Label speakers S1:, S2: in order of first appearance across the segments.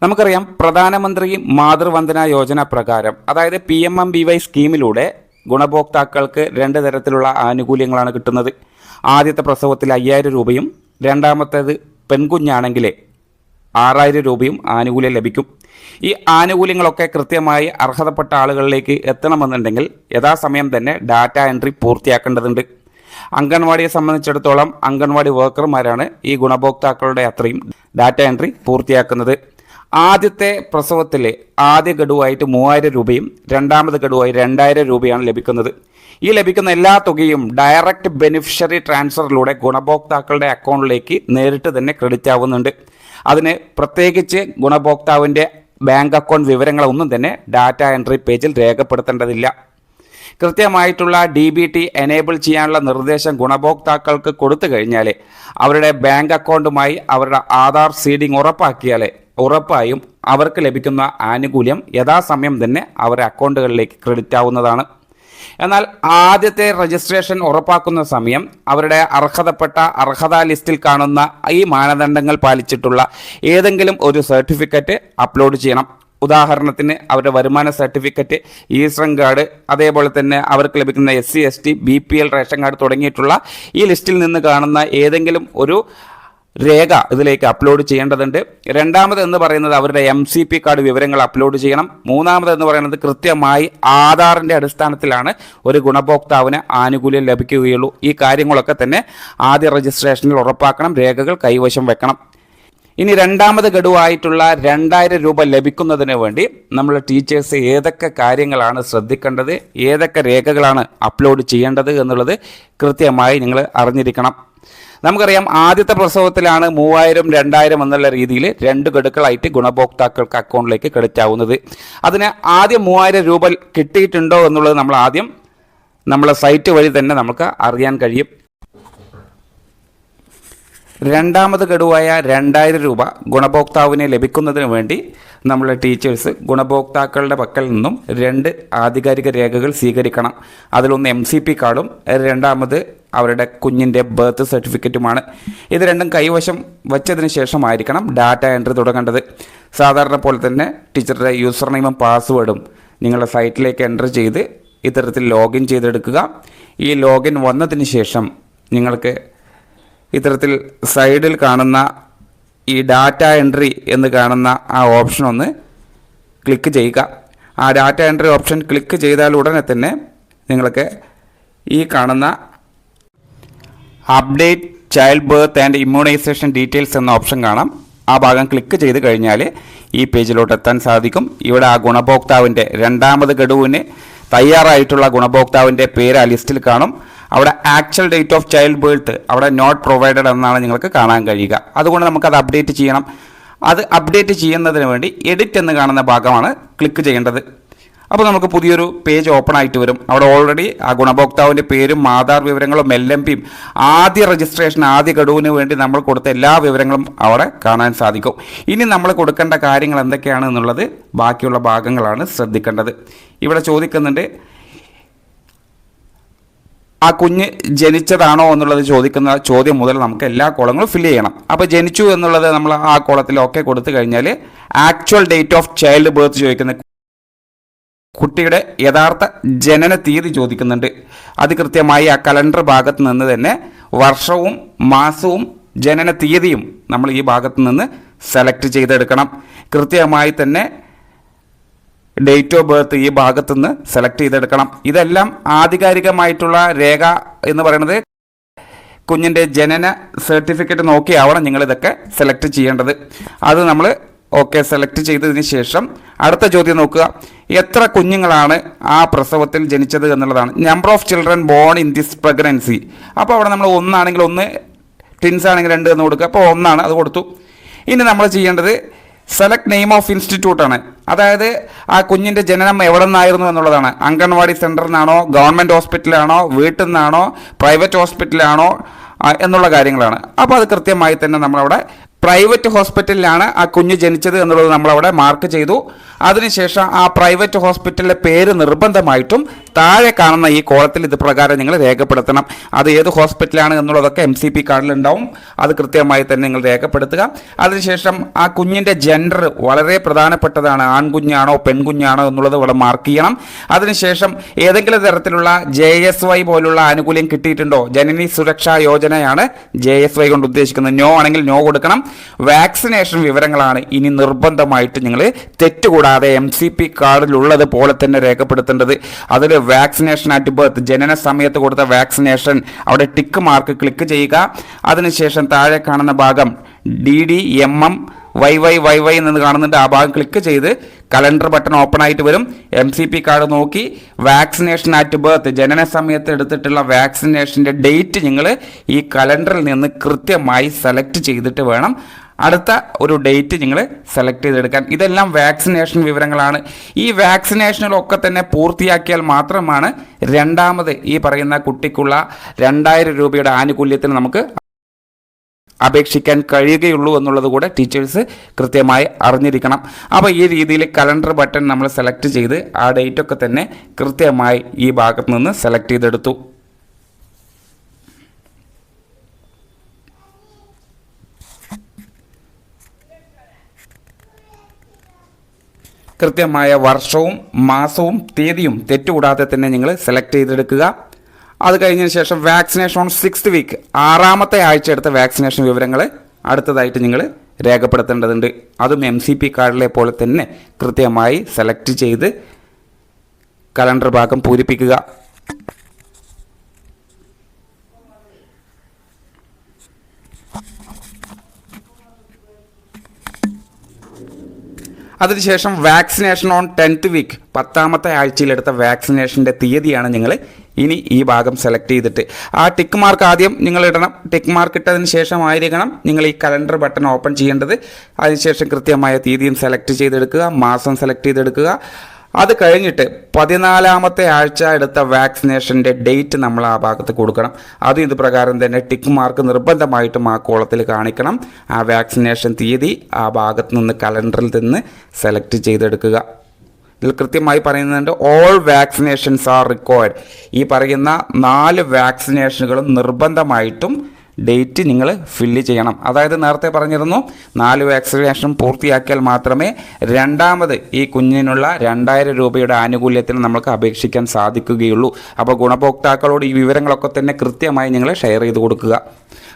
S1: നമുക്കറിയാം പ്രധാനമന്ത്രി മാതൃവന്ദന യോജന പ്രകാരം അതായത് PMMBY സ്കീമിലൂടെ ഗുണഭോക്താക്കൾക്ക് രണ്ട് തരത്തിലുള്ള ആനുകൂല്യങ്ങളാണ് കിട്ടുന്നത്. ആദ്യത്തെ പ്രസവത്തിൽ 5000 രൂപയും രണ്ടാമത്തേത് പെൺകുഞ്ഞാണെങ്കിൽ 6000 രൂപയും ആനുകൂല്യം ലഭിക്കും. ഈ ആനുകൂല്യങ്ങളൊക്കെ കൃത്യമായി അർഹതപ്പെട്ട ആളുകളിലേക്ക് എത്തണമെന്നുണ്ടെങ്കിൽ യഥാസമയം തന്നെ ഡാറ്റ എൻട്രി പൂർത്തിയാക്കേണ്ടതുണ്ട്. അംഗൻവാടിയെ സംബന്ധിച്ചിടത്തോളം അംഗൻവാടി വർക്കർമാരാണ് ഈ ഗുണഭോക്താക്കളുടെ അത്രയും ഡാറ്റ എൻട്രി പൂർത്തിയാക്കുന്നത്. ആദ്യത്തെ പ്രസവത്തിലെ ആദ്യ ഗഡുവായിട്ട് 3000 രൂപയും രണ്ടാമത് ഗഡുവായി 2000 രൂപയാണ് ലഭിക്കുന്നത്. ഈ ലഭിക്കുന്ന എല്ലാ തുകയും ഡയറക്റ്റ് ബെനിഫിഷ്യറി ട്രാൻസ്ഫറിലൂടെ ഗുണഭോക്താക്കളുടെ അക്കൗണ്ടിലേക്ക് നേരിട്ട് തന്നെ ക്രെഡിറ്റ് ആവുന്നുണ്ട്. അതിന് പ്രത്യേകിച്ച് ഗുണഭോക്താവിൻ്റെ ബാങ്ക് അക്കൗണ്ട് വിവരങ്ങളൊന്നും തന്നെ ഡാറ്റ എൻട്രി പേജിൽ രേഖപ്പെടുത്തേണ്ടതില്ല. കൃത്യമായിട്ടുള്ള DBT എനേബിൾ ചെയ്യാനുള്ള നിർദ്ദേശം ഗുണഭോക്താക്കൾക്ക് കൊടുത്തു കഴിഞ്ഞാൽ അവരുടെ ബാങ്ക് അക്കൗണ്ടുമായി അവരുടെ ആധാർ സീഡിംഗ് ഉറപ്പാക്കിയാൽ ഉറപ്പായും അവർക്ക് ലഭിക്കുന്ന ആനുകൂല്യം യഥാസമയം തന്നെ അവരുടെ അക്കൗണ്ടുകളിലേക്ക് ക്രെഡിറ്റ് ആവുന്നതാണ്. എന്നാൽ ആദ്യത്തെ രജിസ്ട്രേഷൻ ഉറപ്പാക്കുന്ന സമയം അവരുടെ അർഹതാ ലിസ്റ്റിൽ കാണുന്ന ഈ മാനദണ്ഡങ്ങൾ പാലിച്ചിട്ടുള്ള ഏതെങ്കിലും ഒരു സർട്ടിഫിക്കറ്റ് അപ്ലോഡ് ചെയ്യണം. ഉദാഹരണത്തിന് അവരുടെ വരുമാന സർട്ടിഫിക്കറ്റ്, ഈശ്രം കാർഡ്, അതേപോലെ തന്നെ അവർക്ക് ലഭിക്കുന്ന SC ST BPL ration card തുടങ്ങിയിട്ടുള്ള ഈ ലിസ്റ്റിൽ നിന്ന് കാണുന്ന ഏതെങ്കിലും ഒരു രേഖ ഇതിലേക്ക് അപ്ലോഡ് ചെയ്യേണ്ടതുണ്ട്. രണ്ടാമത് എന്ന് പറയുന്നത് അവരുടെ MCP കാർഡ് വിവരങ്ങൾ അപ്ലോഡ് ചെയ്യണം. മൂന്നാമത് എന്ന് പറയുന്നത് കൃത്യമായി ആധാറിൻ്റെ അടിസ്ഥാനത്തിലാണ് ഒരു ഗുണഭോക്താവിന് ആനുകൂല്യം ലഭിക്കുകയുള്ളൂ. ഈ കാര്യങ്ങളൊക്കെ തന്നെ ആദ്യ രജിസ്ട്രേഷനിൽ ഉറപ്പാക്കണം, രേഖകൾ കൈവശം വെക്കണം. ഇനി രണ്ടാമത് ഗഡുവായിട്ടുള്ള 2000 രൂപ ലഭിക്കുന്നതിന് വേണ്ടി നമ്മൾ ടീച്ചേഴ്സ് ഏതൊക്കെ കാര്യങ്ങളാണ് ശ്രദ്ധിക്കേണ്ടത്, ഏതൊക്കെ രേഖകളാണ് അപ്ലോഡ് ചെയ്യേണ്ടത് എന്നുള്ളത് കൃത്യമായി നിങ്ങൾ അറിഞ്ഞിരിക്കണം. നമുക്കറിയാം ആദ്യത്തെ പ്രസവത്തിലാണ് 3000 2000 എന്നുള്ള രീതിയിൽ രണ്ട് ഗഡുക്കളായിട്ട് ഗുണഭോക്താക്കൾക്ക് അക്കൗണ്ടിലേക്ക് ക്രെഡിറ്റ് ആവുന്നത്. അതിന് ആദ്യം 3000 രൂപ കിട്ടിയിട്ടുണ്ടോ എന്നുള്ളത് നമ്മൾ ആദ്യം നമ്മളെ സൈറ്റ് വഴി തന്നെ നമുക്ക് അറിയാൻ കഴിയും. രണ്ടാമത് ഗഡുവായ 2000 രൂപ ഗുണഭോക്താവിന് ലഭിക്കുന്നതിന് വേണ്ടി നമ്മളെ ടീച്ചേഴ്സ് ഗുണഭോക്താക്കളുടെ പക്കൽ നിന്നും രണ്ട് ആധികാരിക രേഖകൾ സ്വീകരിക്കണം. അതിലൊന്ന് MCP കാർഡും രണ്ടാമത് അവരുടെ കുഞ്ഞിൻ്റെ ബർത്ത് സർട്ടിഫിക്കറ്റുമാണ്. ഇത് രണ്ടും കൈവശം വച്ചതിന് ശേഷമായിരിക്കണം ഡാറ്റ എൻട്രി തുടങ്ങേണ്ടത്. സാധാരണ പോലെ തന്നെ ടീച്ചറുടെ യൂസർ നെയിമും പാസ്വേഡും നിങ്ങളുടെ സൈറ്റിലേക്ക് എൻ്റർ ചെയ്ത് ഇത്തരത്തിൽ ലോഗിൻ ചെയ്തെടുക്കുക. ഈ ലോഗിൻ വന്നതിന് ശേഷം നിങ്ങൾക്ക് ഇത്തരത്തിൽ സൈഡിൽ കാണുന്ന ഈ ഡാറ്റ എൻട്രി എന്ന് കാണുന്ന ആ ഓപ്ഷൻ ഒന്ന് ക്ലിക്ക് ചെയ്യുക. ആ ഡാറ്റ എൻട്രി ഓപ്ഷൻ ക്ലിക്ക് ചെയ്താൽ ഉടനെ തന്നെ നിങ്ങൾക്ക് ഈ കാണുന്ന update child birth and immunisation details എന്ന ഓപ്ഷൻ കാണാം. ആ ഭാഗം ക്ലിക്ക് ചെയ്ത് കഴിഞ്ഞാൽ ഈ പേജിലോട്ട് എത്താൻ സാധിക്കും. ഇവിടെ ആ ഗുണഭോക്താവിൻ്റെ രണ്ടാമത് ഗഡുവിന് തയ്യാറായിട്ടുള്ള ഗുണഭോക്താവിൻ്റെ പേര് ആ ലിസ്റ്റിൽ കാണും. അവിടെ actual date of child birth അവിടെ നോട്ട് പ്രൊവൈഡഡ് എന്നാണ് നിങ്ങൾക്ക് കാണാൻ കഴിയുക. അതുകൊണ്ട് നമുക്കത് അപ്ഡേറ്റ് ചെയ്യണം. അത് അപ്ഡേറ്റ് ചെയ്യുന്നതിന് വേണ്ടി എഡിറ്റ് എന്ന് കാണുന്ന ഭാഗമാണ് ക്ലിക്ക് ചെയ്യേണ്ടത്. അപ്പോൾ നമുക്ക് പുതിയൊരു പേജ് ഓപ്പൺ ആയിട്ട് വരും. അവിടെ ഓൾറെഡി ആ ഗുണഭോക്താവിൻ്റെ പേരും ആധാർ വിവരങ്ങളും LMPയും ആദ്യ രജിസ്ട്രേഷൻ ആദ്യ ഗഡുവിന് വേണ്ടി നമ്മൾ കൊടുത്ത എല്ലാ വിവരങ്ങളും അവിടെ കാണാൻ സാധിക്കും. ഇനി നമ്മൾ കൊടുക്കേണ്ട കാര്യങ്ങൾ എന്തൊക്കെയാണ് എന്നുള്ളത് ബാക്കിയുള്ള ഭാഗങ്ങളാണ് ശ്രദ്ധിക്കേണ്ടത്. ഇവിടെ ചോദിക്കുന്നുണ്ട് ആ കുഞ്ഞ് ജനിച്ചതാണോ എന്നുള്ളത് ചോദിക്കുന്ന ചോദ്യം മുതൽ നമുക്ക് എല്ലാ കോളങ്ങളും ഫില്ല് ചെയ്യണം. അപ്പോൾ ജനിച്ചു എന്നുള്ളത് നമ്മൾ ആ കോളത്തിൽ ഓക്കെ കൊടുത്തു കഴിഞ്ഞാൽ actual date of child birth ചോദിക്കുന്ന കുട്ടിയുടെ യഥാർത്ഥ ജനന തീയതി ചോദിക്കുന്നുണ്ട്. അത് കൃത്യമായി ആ കലണ്ടർ ഭാഗത്ത് നിന്ന് തന്നെ വർഷവും മാസവും ജനന തീയതിയും നമ്മൾ ഈ ഭാഗത്ത് നിന്ന് സെലക്ട് ചെയ്തെടുക്കണം. കൃത്യമായി തന്നെ ഡേറ്റ് ഓഫ് ബർത്ത് ഈ ഭാഗത്തുനിന്ന് സെലക്ട് ചെയ്തെടുക്കണം. ഇതെല്ലാം ആധികാരികമായിട്ടുള്ള രേഖ എന്ന് പറയുന്നത് കുഞ്ഞിൻ്റെ ജനന സർട്ടിഫിക്കറ്റ് നോക്കിയാവണം നിങ്ങളിതൊക്കെ സെലക്ട് ചെയ്യേണ്ടത്. അത് നമ്മൾ ഓക്കെ സെലക്ട് ചെയ്തതിന് ശേഷം അടുത്ത ചോദ്യം നോക്കുക, എത്ര കുഞ്ഞുങ്ങളാണ് ആ പ്രസവത്തിൽ ജനിച്ചത് എന്നുള്ളതാണ്. Number of children born in this pregnancy. അപ്പോൾ അവിടെ നമ്മൾ ഒന്നാണെങ്കിൽ 1, ട്വിൻസ് ആണെങ്കിൽ 2 എന്ന് കൊടുക്കുക. അപ്പോൾ 1 അത് കൊടുത്തു. ഇനി നമ്മൾ ചെയ്യേണ്ടത് സെലക്ട് നെയിം ഓഫ് ഇൻസ്റ്റിറ്റ്യൂട്ടാണ്. അതായത് ആ കുഞ്ഞിൻ്റെ ജനനം എവിടെ നിന്നായിരുന്നു എന്നുള്ളതാണ്. അംഗൻവാടി സെൻറ്ററിൽ നിന്നാണോ, ഗവൺമെൻറ് ഹോസ്പിറ്റലാണോ, വീട്ടിൽ നിന്നാണോ, പ്രൈവറ്റ് ഹോസ്പിറ്റലാണോ എന്നുള്ള കാര്യങ്ങളാണ്. അപ്പോൾ അത് കൃത്യമായി തന്നെ നമ്മളവിടെ പ്രൈവറ്റ് ഹോസ്പിറ്റലിലാണ് ആ കുഞ്ഞ് ജനിച്ചത് എന്നുള്ളത് നമ്മളവിടെ മാർക്ക് ചെയ്തു. അതിനുശേഷം ആ പ്രൈവറ്റ് ഹോസ്പിറ്റലിലെ പേര് നിർബന്ധമായിട്ടും താഴെ കാണുന്ന ഈ കോളത്തിൽ ഇത് പ്രകാരം നിങ്ങൾ രേഖപ്പെടുത്തണം. അത് ഏത് ഹോസ്പിറ്റലാണ് എന്നുള്ളതൊക്കെ MCP കാർഡിലുണ്ടാവും. അത് കൃത്യമായി തന്നെ നിങ്ങൾ രേഖപ്പെടുത്തുക. അതിനുശേഷം ആ കുഞ്ഞിൻ്റെ ജെൻഡർ വളരെ പ്രധാനപ്പെട്ടതാണ്. ആൺകുഞ്ഞാണോ പെൺകുഞ്ഞാണോ എന്നുള്ളത് ഇവിടെ മാർക്ക് ചെയ്യണം. അതിനുശേഷം ഏതെങ്കിലും തരത്തിലുള്ള JSY പോലുള്ള ആനുകൂല്യം കിട്ടിയിട്ടുണ്ടോ? ജനനി സുരക്ഷാ യോജനയാണ് JSY കൊണ്ട് ഉദ്ദേശിക്കുന്നത്. നോ ആണെങ്കിൽ നോ കൊടുക്കണം. വാക്സിനേഷൻ വിവരങ്ങളാണ് ഇനി നിർബന്ധമായിട്ട് നിങ്ങൾ തെറ്റുകൂടാതെ MCP കാർഡിലുള്ളത് പോലെ തന്നെ രേഖപ്പെടുത്തേണ്ടത്. അതിൽ വാക്സിനേഷൻ അറ്റ് ബർത്ത്, ജനന സമയത്ത് കൊടുത്ത വാക്സിനേഷൻ, അവിടെ ടിക്ക് മാർക്ക് ക്ലിക്ക് ചെയ്യുക. അതിനുശേഷം താഴെ കാണുന്ന ഭാഗം DDMM YY എന്ന് കാണുന്നുണ്ട്. ആ ഭാഗം ക്ലിക്ക് ചെയ്ത് കലണ്ടർ ബട്ടൺ ഓപ്പൺ ആയിട്ട് വരും. MCP കാർഡ് നോക്കി വാക്സിനേഷൻ അറ്റ് ബർത്ത്, ജനന സമയത്ത് എടുത്തിട്ടുള്ള വാക്സിനേഷൻ്റെ ഡേറ്റ് നിങ്ങൾ ഈ കലണ്ടറിൽ നിന്ന് കൃത്യമായി സെലക്ട് ചെയ്തിട്ട് വേണം അടുത്ത ഒരു ഡേറ്റ് നിങ്ങൾ സെലക്ട് ചെയ്തെടുക്കാൻ. ഇതെല്ലാം വാക്സിനേഷൻ വിവരങ്ങളാണ്. ഈ വാക്സിനേഷനിലൊക്കെ തന്നെ പൂർത്തിയാക്കിയാൽ മാത്രമാണ് രണ്ടാമത് ഈ പറയുന്ന കുട്ടിക്കുള്ള 2000 രൂപയുടെ ആനുകൂല്യത്തിന് നമുക്ക് അപേക്ഷിക്കാൻ കഴിയുകയുള്ളൂ എന്നുള്ളത് കൂടെ ടീച്ചേഴ്സ് കൃത്യമായി അറിഞ്ഞിരിക്കണം. അപ്പോൾ ഈ രീതിയിൽ കലണ്ടർ ബട്ടൺ നമ്മൾ സെലക്ട് ചെയ്ത് ആ ഡേറ്റൊക്കെ തന്നെ കൃത്യമായി ഈ ഭാഗത്ത് നിന്ന് സെലക്ട് ചെയ്തെടുത്തു. കൃത്യമായ വർഷവും മാസവും തീയതിയും തെറ്റുകൂടാതെ തന്നെ നിങ്ങൾ സെലക്ട് ചെയ്തെടുക്കുക. അത് കഴിഞ്ഞതിന് ശേഷം വാക്സിനേഷൻ ഓൺ 6th വീക്ക്, 6ാമത്തെ ആഴ്ച എടുത്ത വാക്സിനേഷൻ വിവരങ്ങൾ അടുത്തതായിട്ട് നിങ്ങൾ രേഖപ്പെടുത്തേണ്ടതുണ്ട്. അതും MCP കാർഡിലെ പോലെ തന്നെ കൃത്യമായി സെലക്ട് ചെയ്ത് കലണ്ടർ ഭാഗം പൂരിപ്പിക്കുക. അതിനുശേഷം വാക്സിനേഷൻ ഓൺ 10th വീക്ക്, 10ാമത്തെ ആഴ്ചയിലെടുത്ത വാക്സിനേഷൻ്റെ തീയതിയാണ് നിങ്ങൾ ഇനി ഈ ഭാഗം സെലക്ട് ചെയ്തിട്ട് ആ ടിക്ക് മാർക്ക് ആദ്യം നിങ്ങൾ ഇടണം. ടിക്ക് മാർക്ക് ഇട്ടതിന് ശേഷമായിരിക്കണം നിങ്ങൾ ഈ കലണ്ടർ ബട്ടൺ ഓപ്പൺ ചെയ്യേണ്ടത്. അതിനുശേഷം കൃത്യമായ തീയതിയും സെലക്ട് ചെയ്തെടുക്കുക, മാസം സെലക്ട് ചെയ്തെടുക്കുക. അത് കഴിഞ്ഞിട്ട് 14ാമത്തെ ആഴ്ച എടുത്ത വാക്സിനേഷൻ്റെ ഡേറ്റ് നമ്മൾ ആ ഭാഗത്ത് കൊടുക്കണം. അതും ഇത് പ്രകാരം തന്നെ ടിക്ക് മാർക്ക് നിർബന്ധമായിട്ടും ആ കോളത്തിൽ കാണിക്കണം. ആ വാക്സിനേഷൻ തീയതി ആ ഭാഗത്ത് നിന്ന് കലണ്ടറിൽ നിന്ന് സെലക്ട് ചെയ്തെടുക്കുക. ഇതിൽ കൃത്യമായി പറയുന്നുണ്ട് ഓൾ വാക്സിനേഷൻസ് ആർ റിക്വയർഡ്. ഈ പറയുന്ന 4 വാക്സിനേഷനുകളും നിർബന്ധമായിട്ടും ഡേറ്റ് നിങ്ങൾ ഫില്ല് ചെയ്യണം. അതായത് നേരത്തെ പറഞ്ഞിരുന്നു 4 വാക്സിനേഷൻ പൂർത്തിയാക്കിയാൽ മാത്രമേ രണ്ടാമത് ഈ കുഞ്ഞിനുള്ള 2000 രൂപയുടെ ആനുകൂല്യത്തിന് നമുക്ക് അപേക്ഷിക്കാൻ സാധിക്കുകയുള്ളൂ. അപ്പോൾ ഗുണഭോക്താക്കളോട് ഈ വിവരങ്ങളൊക്കെ തന്നെ കൃത്യമായി നിങ്ങൾ ഷെയർ ചെയ്ത് കൊടുക്കുക.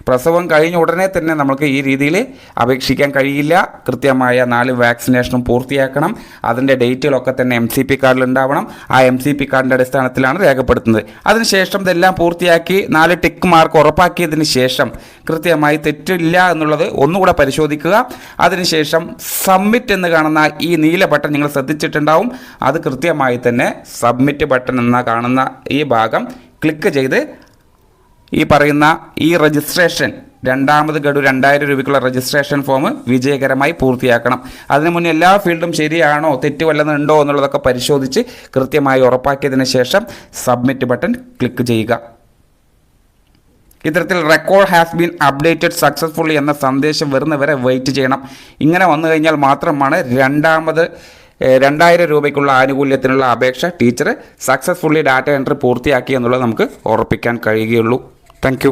S1: പ്രസവം കഴിഞ്ഞ ഉടനെ തന്നെ നമുക്ക് ഈ രീതിയിൽ അപേക്ഷിക്കാൻ കഴിയില്ല. കൃത്യമായ 4 വാക്സിനേഷനും പൂർത്തിയാക്കണം. അതിൻ്റെ ഡേറ്റുകളൊക്കെ തന്നെ MCP കാർഡിൽ ഉണ്ടാവണം. ആ MCP കാർഡിൻ്റെ അടിസ്ഥാനത്തിലാണ് രേഖപ്പെടുത്തുന്നത്. അതിനുശേഷം ഇതെല്ലാം പൂർത്തിയാക്കി 4 ടിക്ക് മാർക്ക് ഉറപ്പാക്കിയതിന് ശേഷം കൃത്യമായി തെറ്റില്ല എന്നുള്ളത് ഒന്നുകൂടെ പരിശോധിക്കുക. അതിനുശേഷം സബ്മിറ്റ് എന്ന് കാണുന്ന ഈ നീല ബട്ടൺ നിങ്ങൾ ശ്രദ്ധിച്ചിട്ടുണ്ടാവും. അത് കൃത്യമായി തന്നെ സബ്മിറ്റ് ബട്ടൺ എന്ന കാണുന്ന ഈ ഭാഗം ക്ലിക്ക് ചെയ്ത് ഈ പറയുന്ന ഈ രജിസ്ട്രേഷൻ, രണ്ടാമത് ഗഡു 2000 രൂപയ്ക്കുള്ള രജിസ്ട്രേഷൻ ഫോം വിജയകരമായി പൂർത്തിയാക്കണം. അതിനു മുന്നേ എല്ലാ ഫീൽഡും ശരിയാണോ തെറ്റ് വല്ലതും ഉണ്ടോ എന്നുള്ളതൊക്കെ പരിശോധിച്ച് കൃത്യമായി ഉറപ്പാക്കിയതിന് ശേഷം സബ്മിറ്റ് ബട്ടൺ ക്ലിക്ക് ചെയ്യുക. ഇത്തരത്തിൽ record has been updated successfully എന്ന സന്ദേശം വരുന്നവരെ വെയിറ്റ് ചെയ്യണം. ഇങ്ങനെ വന്നു കഴിഞ്ഞാൽ മാത്രമാണ് രണ്ടാമത് 2000 രൂപയ്ക്കുള്ള ആനുകൂല്യത്തിനുള്ള അപേക്ഷ ടീച്ചർ സക്സസ്ഫുള്ളി ഡാറ്റ എൻട്രി പൂർത്തിയാക്കി എന്നുള്ളത് നമുക്ക് ഉറപ്പിക്കാൻ കഴിയുകയുള്ളൂ. താങ്ക്